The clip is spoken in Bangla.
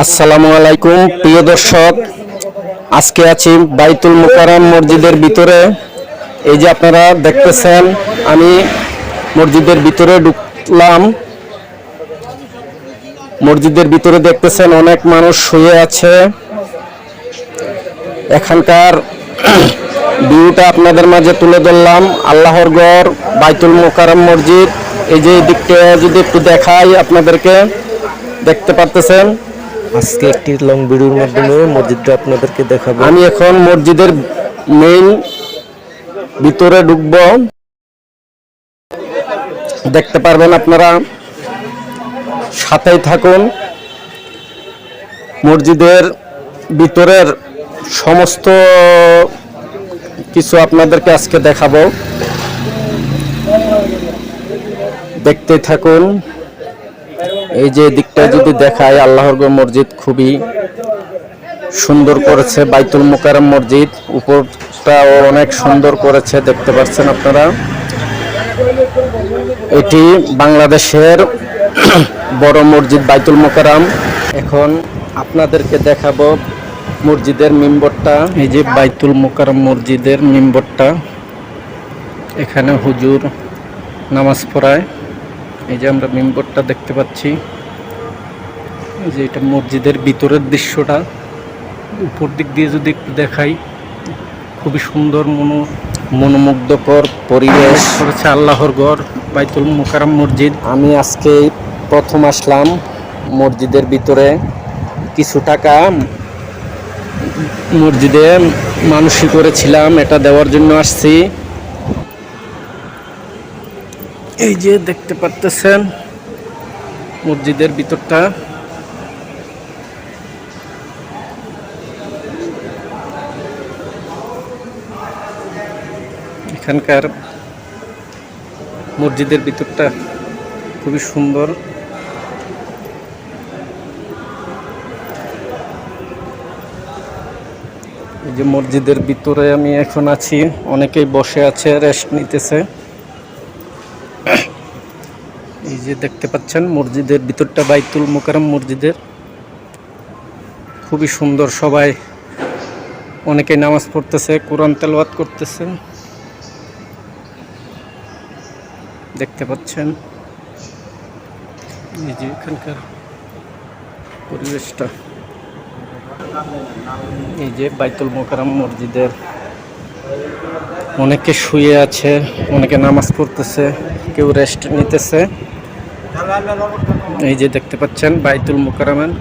আসসালামু আলাইকুম প্রিয় দর্শক, আজকে আছি বাইতুল মুকাররম মসজিদের ভিতরে। এই যে আপনারা দেখতেছেন, আমি মসজিদের ভিতরে ঢুকলাম। মসজিদের ভিতরে দেখতেছেন অনেক মানুষ শুয়ে আছে। এখানকার ভিউটা আপনাদের মাঝে তুলে ধরলাম। আল্লাহর ঘর বাইতুল মুকাররম মসজিদ। এই যে দিকটা যদি একটু দেখাই আপনাদেরকে, দেখতে পারতেছেন। আজকে একটি লং ভিডিওর মাধ্যমে মসজিদটা আপনাদেরকে দেখাবো। আমি এখন মসজিদের মেইন ভিতরে ঢুকবো, দেখতে পারবেন আপনারা, সাথেই থাকুন। মসজিদের ভিতরের সমস্ত কিছু আপনাদেরকে আজকে দেখাবো, দেখতে থাকুন। এই যে দিকটা যদি দেখায়, আল্লাহর ঘর মসজিদ খুবই সুন্দর করেছে। বাইতুল মুকাররম মসজিদ উপরটাও অনেক সুন্দর করেছে, দেখতে পাচ্ছেন আপনারা। এটি বাংলাদেশের বড় মসজিদ বাইতুল মুকাররম। এখন আপনাদেরকে দেখাবো মসজিদের মিম্বরটা। এই যে বাইতুল মুকাররম মসজিদের মিম্বরটা, এখানে হুজুর নামাজ পড়ায়। এই যে আমরা মিম্বরটা দেখতে পাচ্ছি। এই যে এটা মসজিদের ভিতরের দৃশ্যটা, উপর দিক দিয়ে যদি একটু দেখাই, খুবই সুন্দর মনোমুগ্ধকর পরিবেশ করেছে আল্লাহর ঘর বাইতুল মুকাররম মসজিদ। আমি আজকে প্রথম আসলাম মসজিদের ভিতরে। কিছু টাকা মসজিদে মানসিক করেছিলাম, এটা দেওয়ার জন্য আসছি। এই যে দেখতে পারতেছেন মসজিদের ভিতরটা। এখানকার মসজিদের ভিতরটা খুবই সুন্দর। এই যে মসজিদের ভিতরে আমি এখন আছি, অনেকেই বসে আছে, রেস্ট নিতেছে। এই যে দেখতে পাচ্ছেন মসজিদের ভিতরটা বাইতুল মুকাররম মসজিদের খুবই সুন্দর। সবাই অনেকেই নামাজ পড়তেছে, কোরআন তেলাওয়াত করতেছে, দেখতে পাচ্ছেন। এই যে এখানকার পরিবেশটা, এই যে বাইতুল মুকাররম মসজিদের অনেকে শুয়ে আছে, অনেকে নামাজ পড়তেছে, কেউ রেস্ট নিতেছে। এই যে দেখতে পাচ্ছেন বাইতুল মুকাররম।